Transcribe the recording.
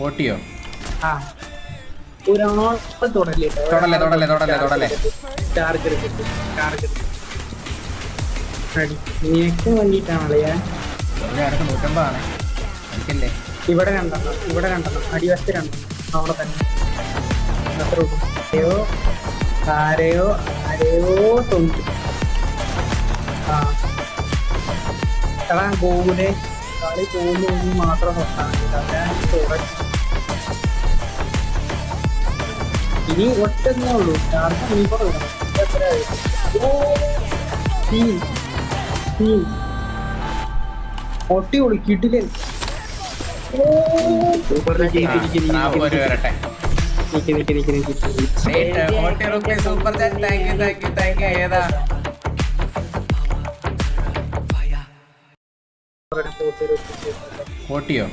ഓട്ടിയോ? നിനക്ക് വേണ്ടിട്ടാണല്ലേ? ഇവിടെ രണ്ടെണ്ണം അടിവശത്ത് രണ്ടെണ്ണം അവിടെ തന്നെ ആരെയോ തൊണ്ടു. എടാ ഗോകുലെ കളി പോകുന്നു മാത്രം ഇനി ഒറ്റന്നേ ഉള്ളൂ. ചാർജ് ഇനിയിപ്പോ ഒട്ടി ഒളിക്കിട്ടില്ലേ? ഓട്ടിയോ?